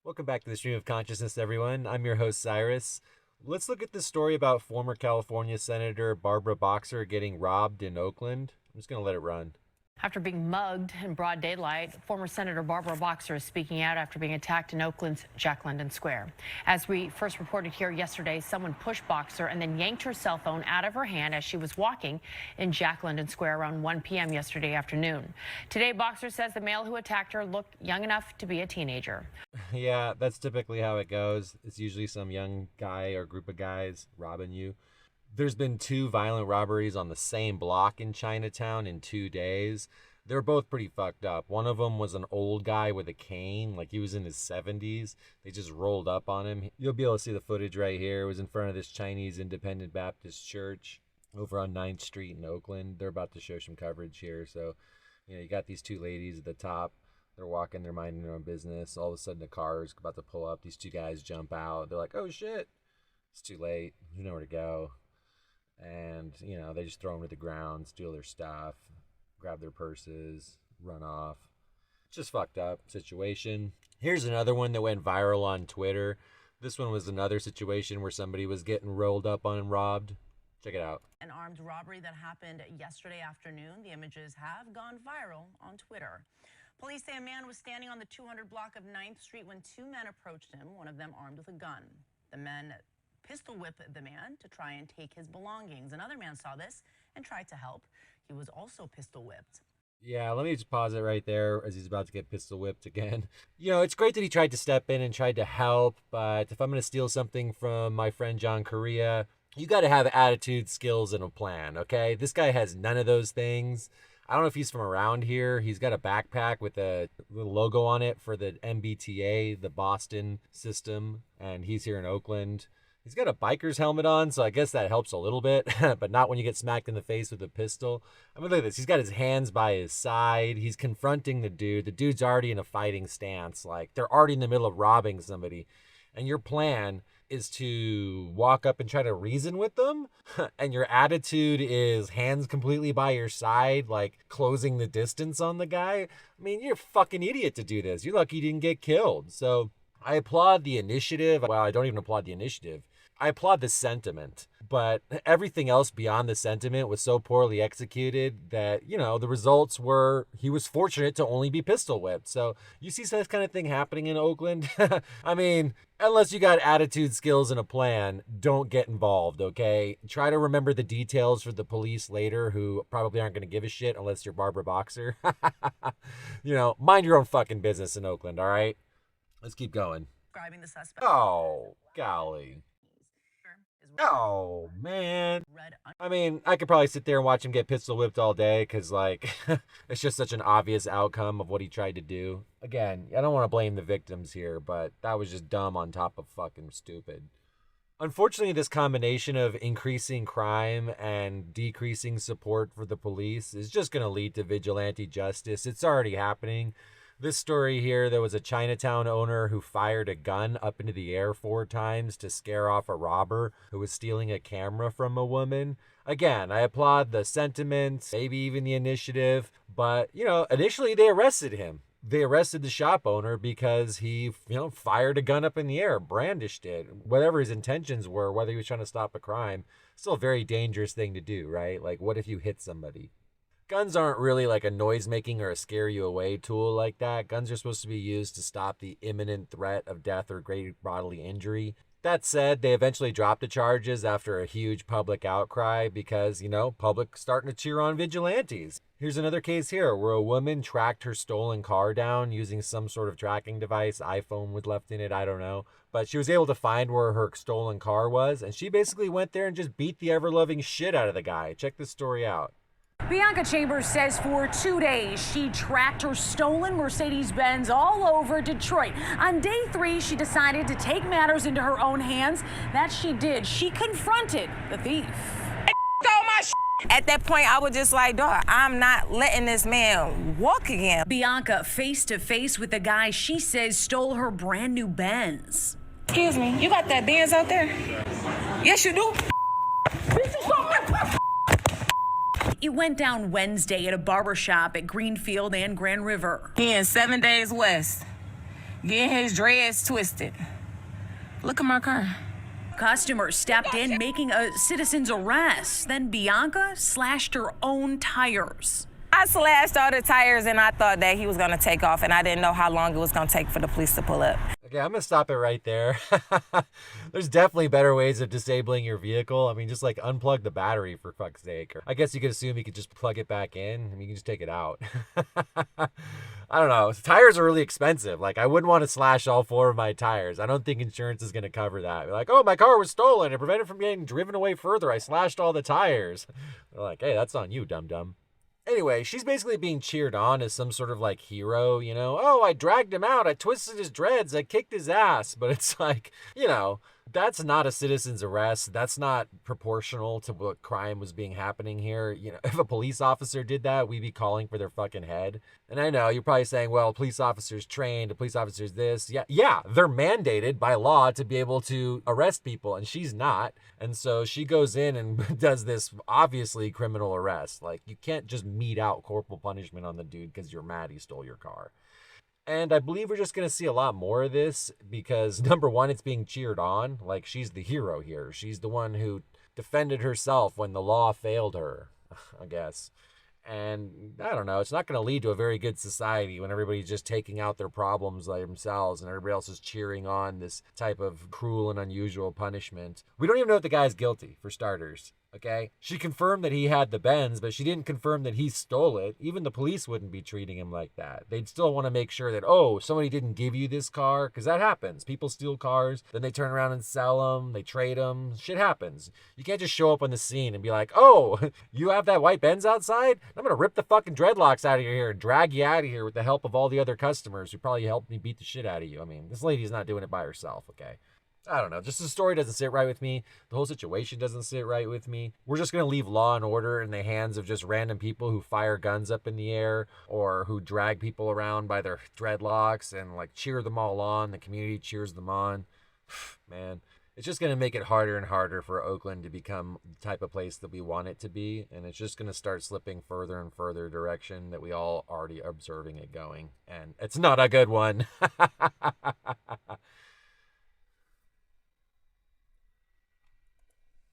Welcome back to the Stream of Consciousness, everyone. I'm your host, Cyrus. Let's look at this story about former California Senator Barbara Boxer getting robbed in Oakland. I'm just going to let it run. After being mugged in broad daylight, former Senator Barbara Boxer is speaking out after being attacked in Oakland's Jack London Square. As we first reported here yesterday, someone pushed Boxer and then yanked her cell phone out of her hand as she was walking in Jack London Square around 1 p.m. yesterday afternoon. Today, Boxer says the male who attacked her looked young enough to be a teenager. Yeah, that's typically how it goes. It's usually some young guy or group of guys robbing you. There's been 2 violent robberies on the same block in Chinatown in 2 days. They're both pretty fucked up. One of them was an old guy with a cane, like he was in his 70s. They just rolled up on him. You'll be able to see the footage right here. It was in front of this Chinese Independent Baptist Church over on 9th Street in Oakland. They're about to show some coverage here. So, you got these 2 ladies at the top. They're walking, they're minding their own business. All of a sudden, the car is about to pull up. These 2 guys jump out. They're like, oh shit, it's too late. There's nowhere to go. And, they just throw them to the ground, steal their stuff, grab their purses, run off. Just fucked up situation. Here's another one that went viral on Twitter. This one was another situation where somebody was getting rolled up on and robbed. Check it out. An armed robbery that happened yesterday afternoon. The images have gone viral on Twitter. Police say a man was standing on the 200 block of 9th Street when 2 men approached him, one of them armed with a gun. The men pistol whipped the man to try and take his belongings. Another man saw this and tried to help. He was also pistol whipped. Yeah, let me just pause it right there as he's about to get pistol whipped again. It's great that he tried to step in and tried to help, but if I'm going to steal something from my friend John Correa, you got to have attitude, skills, and a plan, okay? This guy has none of those things. I don't know if he's from around here. He's got a backpack with a little logo on it for the MBTA, the Boston system, and he's here in Oakland. He's got a biker's helmet on, so I guess that helps a little bit, but not when you get smacked in the face with a pistol. I mean, look at this. He's got his hands by his side. He's confronting the dude. The dude's already in a fighting stance. Like, they're already in the middle of robbing somebody. And your plan is to walk up and try to reason with them, and your attitude is hands completely by your side, like closing the distance on the guy. I mean, you're a fucking idiot to do this. You're lucky you didn't get killed. So I applaud the initiative. Well, I don't even applaud the initiative. I applaud the sentiment, but everything else beyond the sentiment was so poorly executed that, the results were he was fortunate to only be pistol whipped. So you see this kind of thing happening in Oakland? I mean, unless you got attitude, skills, and a plan, don't get involved, okay? Try to remember the details for the police later who probably aren't going to give a shit unless you're Barbara Boxer. Mind your own fucking business in Oakland, all right? Let's keep going. Describing the suspect. Oh, golly. Oh, man. I mean, I could probably sit there and watch him get pistol whipped all day because, it's just such an obvious outcome of what he tried to do. Again, I don't want to blame the victims here, but that was just dumb on top of fucking stupid. Unfortunately, this combination of increasing crime and decreasing support for the police is just going to lead to vigilante justice. It's already happening. This story here, there was a Chinatown owner who fired a gun up into the air 4 times to scare off a robber who was stealing a camera from a woman. Again, I applaud the sentiments, maybe even the initiative, but, initially they arrested him. They arrested the shop owner because he, fired a gun up in the air, brandished it. Whatever his intentions were, whether he was trying to stop a crime, still a very dangerous thing to do, right? Like, what if you hit somebody? Guns aren't really like a noise-making or a scare-you-away tool like that. Guns are supposed to be used to stop the imminent threat of death or great bodily injury. That said, they eventually dropped the charges after a huge public outcry because, public starting to cheer on vigilantes. Here's another case here where a woman tracked her stolen car down using some sort of tracking device. iPhone was left in it, I don't know. But she was able to find where her stolen car was, and she basically went there and just beat the ever-loving shit out of the guy. Check this story out. Bianca Chambers says for 2 days she tracked her stolen Mercedes-Benz all over Detroit. On day 3, she decided to take matters into her own hands. That she did. She confronted the thief. At that point, I was just like, dog, I'm not letting this man walk again. Bianca face to face with the guy she says stole her brand new Benz. Excuse me, you got that Benz out there? Yes, you do. It went down Wednesday at a barbershop at Greenfield and Grand River. He in 7 days west. getting his dreads twisted. Look at my car. Customers stepped in, making a citizen's arrest. Then Bianca slashed her own tires. I slashed all the tires and I thought that he was gonna take off, and I didn't know how long it was gonna take for the police to pull up. Okay, I'm gonna stop it right there. There's definitely better ways of disabling your vehicle. I mean, just like unplug the battery for fuck's sake. Or I guess you could assume you could just plug it back in. I mean, you can just take it out. I don't know. Tires are really expensive. Like, I wouldn't want to slash all 4 of my tires. I don't think insurance is gonna cover that. You're like, oh, my car was stolen. It prevented from getting driven away further. I slashed all the tires. They're like, hey, that's on you, dum-dum. Anyway, she's basically being cheered on as some sort of like hero, you know. Oh, I dragged him out. I twisted his dreads. I kicked his ass. But it's like, you know, that's not a citizen's arrest. That's not proportional to what crime was being happening here. You know, if a police officer did that, we'd be calling for their fucking head. And I know you're probably saying, well, police officers trained, a police officer's this. Yeah, they're mandated by law to be able to arrest people, and she's not. And so she goes in and does this obviously criminal arrest. Like, you can't just mete out corporal punishment on the dude because you're mad he stole your car. And I believe we're just going to see a lot more of this because, number one, it's being cheered on. Like, she's the hero here. She's the one who defended herself when the law failed her, I guess. And I don't know, it's not going to lead to a very good society when everybody's just taking out their problems by themselves and everybody else is cheering on this type of cruel and unusual punishment. We don't even know if the guy's guilty, for starters. Okay? She confirmed that he had the Benz, but she didn't confirm that he stole it. Even the police wouldn't be treating him like that. They'd still want to make sure that, oh, somebody didn't give you this car, because that happens. People steal cars, then they turn around and sell them, they trade them. Shit happens. You can't just show up on the scene and be like, oh, you have that white Benz outside? I'm going to rip the fucking dreadlocks out of your hair and drag you out of here with the help of all the other customers who probably helped me beat the shit out of you. I mean, this lady's not doing it by herself, okay? I don't know. Just the story doesn't sit right with me. The whole situation doesn't sit right with me. We're just going to leave law and order in the hands of just random people who fire guns up in the air or who drag people around by their dreadlocks and like cheer them all on. The community cheers them on. Man, it's just going to make it harder and harder for Oakland to become the type of place that we want it to be. And it's just going to start slipping further and further direction that we all already are observing it going. And it's not a good one.